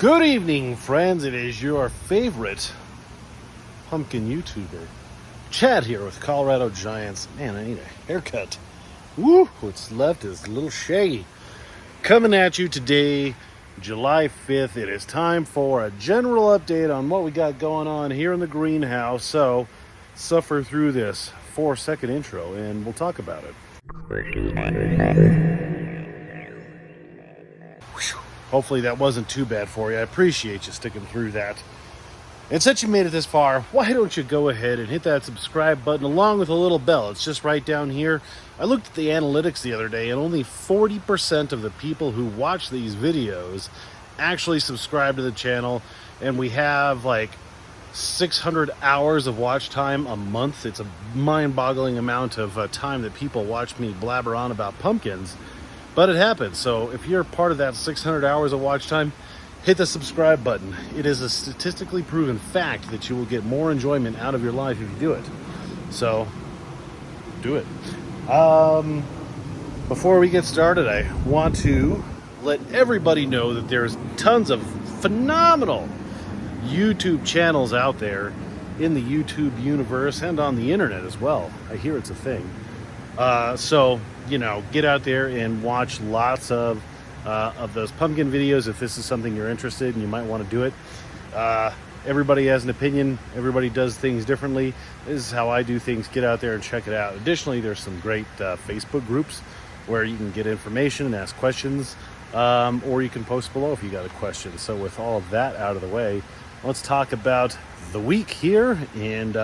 Good evening, friends. It is your favorite pumpkin YouTuber, Chad, here with Colorado Giants. Man, I need a haircut. Woo! What's left is a little shaggy. Coming at you today, July 5th. It is time for a general update on what we got going on here in the greenhouse. So, suffer through this 4-second intro and we'll talk about it. Hopefully that wasn't too bad for you. I appreciate you sticking through that. And since you made it this far, why don't you go ahead and hit that subscribe button along with a little bell. It's just right down here. I looked at the analytics the other day, and only 40% of the people who watch these videos actually subscribe to the channel. And we have like 600 hours of watch time a month. It's a mind-boggling amount of time that people watch me blabber on about pumpkins. But it happens. So if you're part of that 600 hours of watch time, hit the subscribe button. It is a statistically proven fact that you will get more enjoyment out of your life if you do it. So do it. Before we get started, I want to let everybody know that there's tons of phenomenal YouTube channels out there in the YouTube universe and on the internet as well. I hear it's a thing. So, you know, get out there and watch lots of those pumpkin videos if this is something you're interested in. You might want to do it. Everybody has an opinion. Everybody does things differently. This is how I do things. Get out there and check it out. Additionally, there's some great Facebook groups where you can get information and ask questions, or you can post below if you got a question. So with all of that out of the way, let's talk about the week here in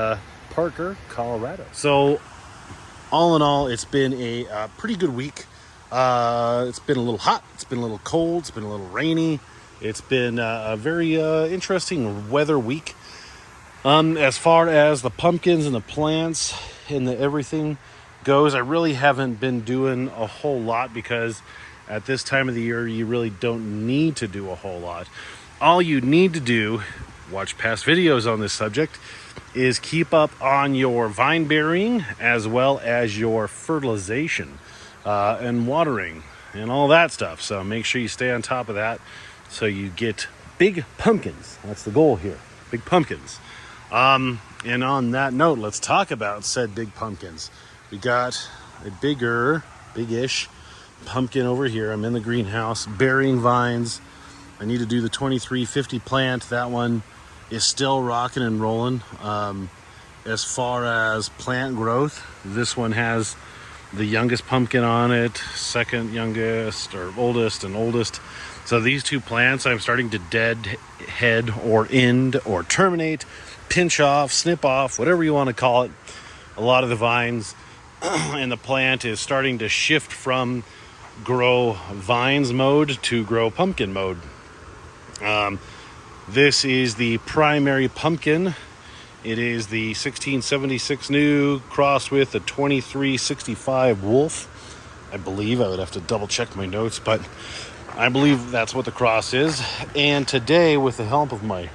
Parker, Colorado. So all in all, it's been a pretty good week. It's been a little hot. It's been a little cold. It's been a little rainy. It's been a very interesting weather week. As far as the pumpkins and the plants and the everything goes, I really haven't been doing a whole lot because at this time of the year, you really don't need to do a whole lot. All you need to do, watch past videos on this subject, is keep up on your vine burying as well as your fertilization and watering and all that stuff. So make sure you stay on top of that so you get big pumpkins. That's the goal here, big pumpkins. And on that note, let's talk about said big pumpkins. We got a big-ish pumpkin over here. I'm in the greenhouse burying vines. I need to do the 2350 plant. That one is still rocking and rolling. As far as plant growth, this one has the youngest pumpkin on it, second youngest or oldest and oldest. So these two plants I'm starting to deadhead or end or terminate, pinch off, snip off, whatever you want to call it. A lot of the vines and the plant is starting to shift from grow vines mode to grow pumpkin mode. This is the primary pumpkin. It is the 1676 new crossed with the 2365 wolf. I believe. I would have to double check my notes, but I believe that's what the cross is. And today, with the help of my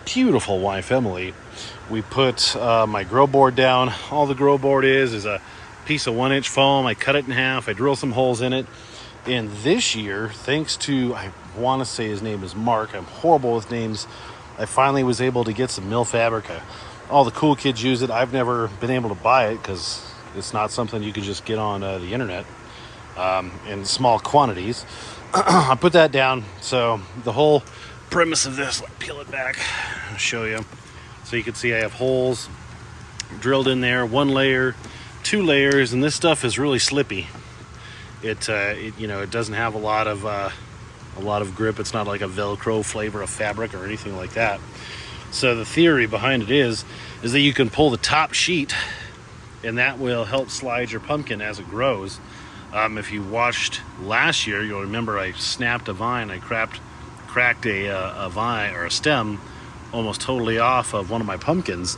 beautiful wife, Emily, we put my grow board down. All the grow board is a piece of 1-inch foam. I cut it in half. I drill some holes in it. And this year, thanks to, I want to say his name is Mark. I'm horrible with names. I finally was able to get some mill fabric. All the cool kids use it. I've never been able to buy it because it's not something you can just get on the internet in small quantities. I put that down. So the whole premise of this, let me peel it back, I'll show you. So you can see I have holes drilled in there, 1 layer, 2 layers, and this stuff is really slippy. It doesn't have a lot of grip. It's not like a Velcro flavor of fabric or anything like that. So the theory behind it is that you can pull the top sheet and that will help slide your pumpkin as it grows. If you watched last year, you'll remember I snapped a vine. I cracked a vine or a stem almost totally off of one of my pumpkins.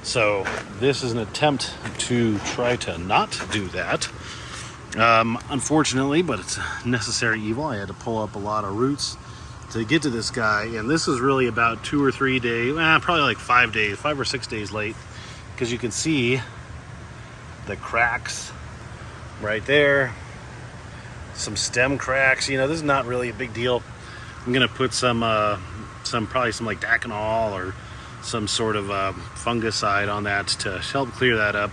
So this is an attempt to try to not do that. Unfortunately, but it's a necessary evil. I had to pull up a lot of roots to get to this guy, and this is really about 2 or 3 days, probably like 5 or 6 days late, because you can see the cracks right there, some stem cracks. This is not really a big deal. I'm gonna put some probably some like Daconol or some sort of fungicide on that to help clear that up.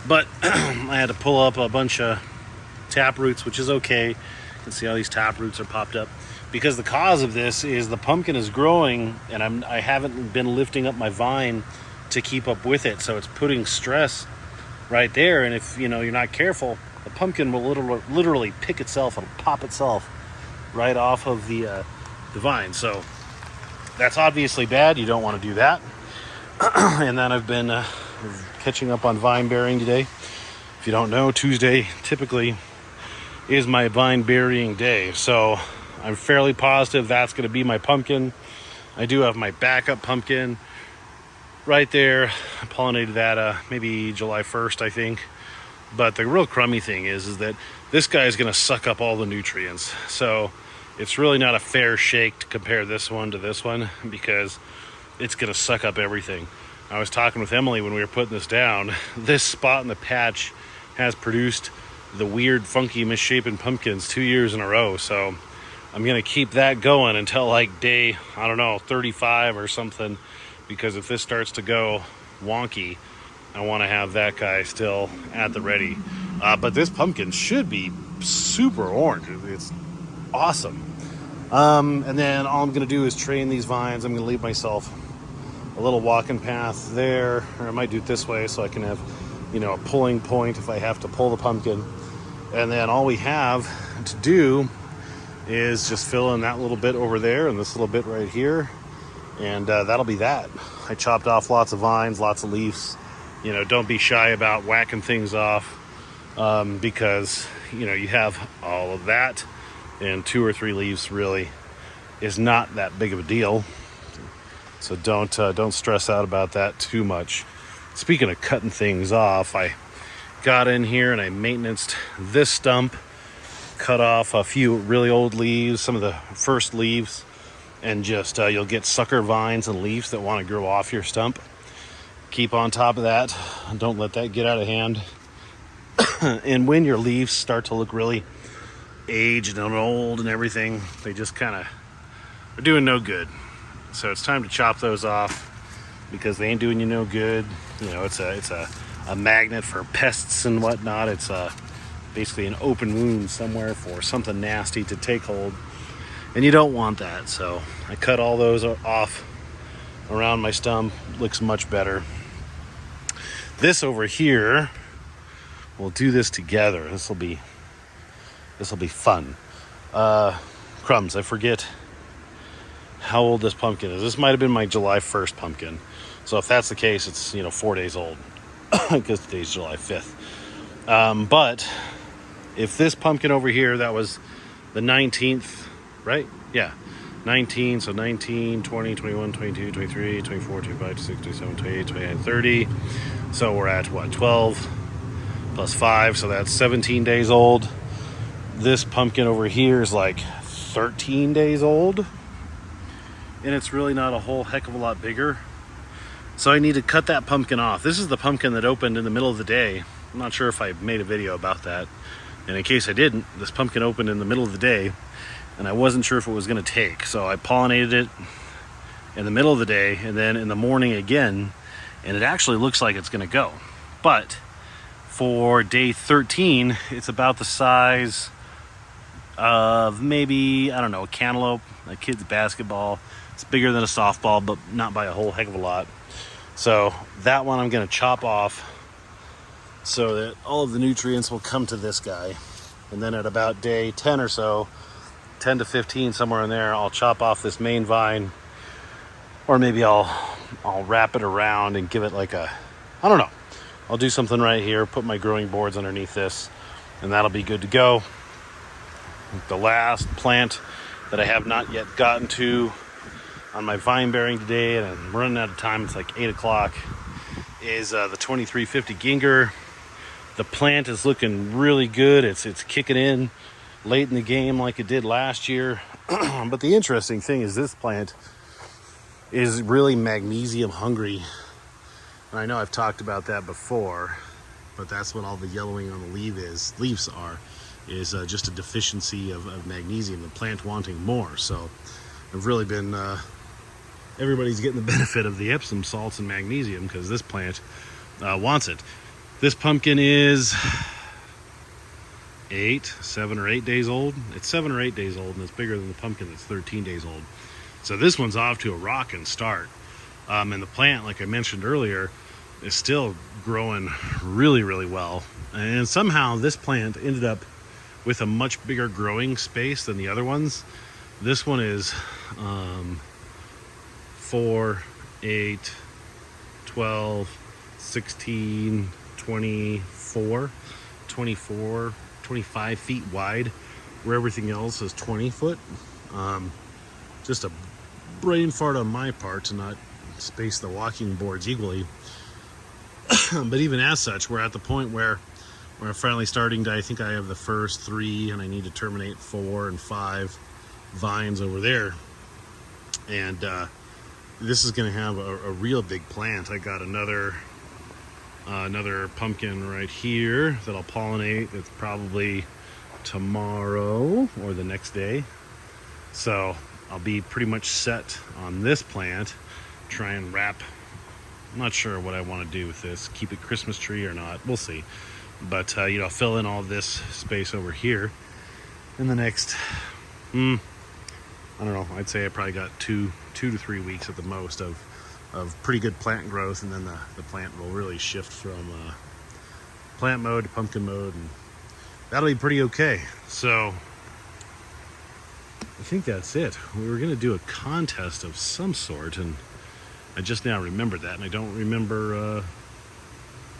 But I had to pull up a bunch of tap roots, which is okay. You can see all these tap roots are popped up because the cause of this is the pumpkin is growing and I haven't been lifting up my vine to keep up with it, so it's putting stress right there. And if you're not careful, the pumpkin will literally pick itself and pop itself right off of the vine. So that's obviously bad. You don't want to do that. And then I've been catching up on vine burying today. If you don't know, Tuesday typically is my vine burying day, so I'm fairly positive that's going to be my pumpkin. I do have my backup pumpkin right there. I pollinated that maybe July 1st, I think. But the real crummy thing is that this guy is going to suck up all the nutrients. So it's really not a fair shake to compare this one to this one because it's going to suck up everything. I was talking with Emily when we were putting this down. This spot in the patch has produced the weird, funky, misshapen pumpkins 2 years in a row. So I'm going to keep that going until like day, 35 or something. Because if this starts to go wonky, I want to have that guy still at the ready. But this pumpkin should be super orange. It's awesome. And then all I'm going to do is train these vines. I'm going to leave myself a little walking path there, or I might do it this way so I can have, a pulling point if I have to pull the pumpkin. And then all we have to do is just fill in that little bit over there and this little bit right here. And that'll be that. I chopped off lots of vines, lots of leaves. Don't be shy about whacking things off because, you have all of that and 2 or 3 leaves really is not that big of a deal. So don't stress out about that too much. Speaking of cutting things off, I got in here and I maintenanced this stump, cut off a few really old leaves, some of the first leaves, and just you'll get sucker vines and leaves that want to grow off your stump. Keep on top of that. Don't let that get out of hand. And when your leaves start to look really aged and old and everything, they just kind of are doing no good. So it's time to chop those off because they ain't doing you no good. It's a magnet for pests and whatnot. It's basically an open wound somewhere for something nasty to take hold. And you don't want that. So I cut all those off around my stump. Looks much better. This over here, we'll do this together. This will be fun. Crumbs, I forget how old this pumpkin is. This might have been my July 1st pumpkin. So if that's the case, it's 4 days old because today's July 5th. But if this pumpkin over here, that was the 19th, right? Yeah, 19. So 19, 20, 21, 22, 23, 24, 25, 26, 27, 28, 29, 30. So we're at what, 12 plus 5. So that's 17 days old. This pumpkin over here is like 13 days old. And it's really not a whole heck of a lot bigger. So I need to cut that pumpkin off. This is the pumpkin that opened in the middle of the day. I'm not sure if I made a video about that. And in case I didn't, this pumpkin opened in the middle of the day. And I wasn't sure if it was going to take. So I pollinated it in the middle of the day and then in the morning again. And it actually looks like it's going to go. But for day 13, it's about the size of maybe, a cantaloupe, a kid's basketball. It's bigger than a softball, but not by a whole heck of a lot. So that one I'm going to chop off so that all of the nutrients will come to this guy. And then at about day 10 or so, 10 to 15, somewhere in there, I'll chop off this main vine. Or maybe I'll wrap it around and give it like a, I'll do something right here, put my growing boards underneath this, and that'll be good to go. The last plant that I have not yet gotten to on my vine bearing today, and I'm running out of time, it's like 8 o'clock, is the 2350 Ginger. The plant is looking really good. It's kicking in late in the game like it did last year. But the interesting thing is this plant is really magnesium hungry. And I know I've talked about that before, but that's what all the yellowing on the leaves are. is just a deficiency of magnesium, the plant wanting more. So I've really been, everybody's getting the benefit of the Epsom salts and magnesium because this plant wants it. This pumpkin is 7 or 8 days old. It's 7 or 8 days old, and it's bigger than the pumpkin that's 13 days old. So this one's off to a rockin' start. And the plant, like I mentioned earlier, is still growing really, really well. And somehow this plant ended up with a much bigger growing space than the other ones. This one is 4, 8, 12, 16, 24, 25 feet wide, where everything else is 20 foot. Just a brain fart on my part to not space the walking boards equally. But even as such, we're at the point where we're finally starting to, I think I have the first 3 and I need to terminate 4 and 5 vines over there. And this is going to have a real big plant. I got another pumpkin right here that I'll pollinate. It's probably tomorrow or the next day. So I'll be pretty much set on this plant. Try and wrap. I'm not sure what I want to do with this. Keep it Christmas tree or not. We'll see. But fill in all this space over here in the next, I don't know. I'd say I probably got 2 to 3 weeks at the most of pretty good plant growth, and then the plant will really shift from plant mode to pumpkin mode, and that'll be pretty okay. So I think that's it. We were going to do a contest of some sort, and I just now remembered that, and I don't remember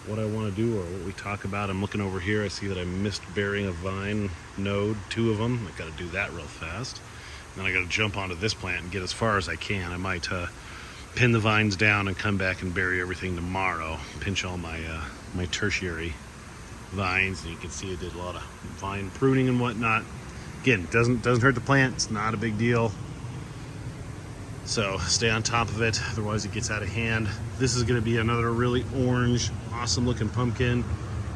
what I want to do or what we talk about. I'm looking over here. I see that I missed burying a vine node, 2 of them. I got to do that real fast. Then I got to jump onto this plant and get as far as I can. I might pin the vines down and come back and bury everything tomorrow. Pinch all my my tertiary vines, and you can see I did a lot of vine pruning and whatnot. Again, doesn't hurt the plant. It's not a big deal. So stay on top of it, otherwise it gets out of hand. This is going to be another really orange, awesome looking pumpkin.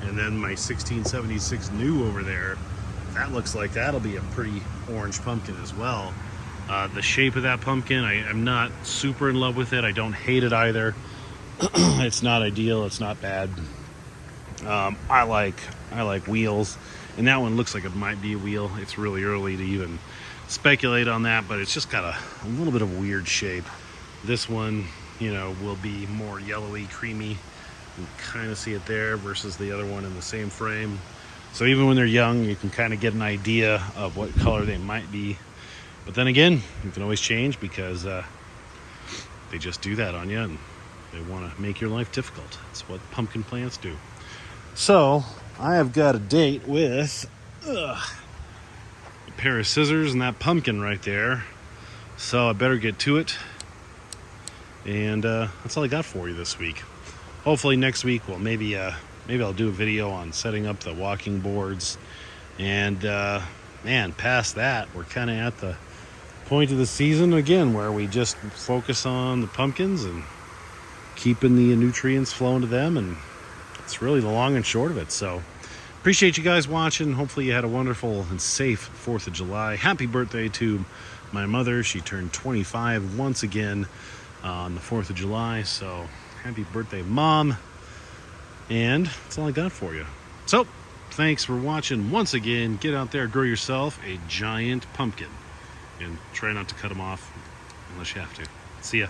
And then my 1676 new over there, that looks like that'll be a pretty orange pumpkin as well. The shape of that pumpkin, I'm not super in love with it. I don't hate it either. It's not ideal, it's not bad. I like wheels, and that one looks like it might be a wheel. It's really early to even speculate on that, but it's just got a little bit of a weird shape. This one, will be more yellowy, creamy. You can kind of see it there versus the other one in the same frame. So even when they're young, you can kind of get an idea of what color they might be. But then again, you can always change because they just do that on you, and they want to make your life difficult. That's what pumpkin plants do. So I have got a date with a pair of scissors and that pumpkin right there. So I better get to it. And that's all I got for you this week. Hopefully next week, well, maybe I'll do a video on setting up the walking boards. And man, past that, we're kind of at the point of the season again where we just focus on the pumpkins and keeping the nutrients flowing to them, and it's really the long and short of it. So appreciate you guys watching. Hopefully you had a wonderful and safe 4th of July. Happy birthday to my mother. She turned 25 once again on the 4th of July. So happy birthday, Mom. And that's all I got for you. So thanks for watching once again. Get out there, grow yourself a giant pumpkin, and try not to cut them off unless you have to. See ya.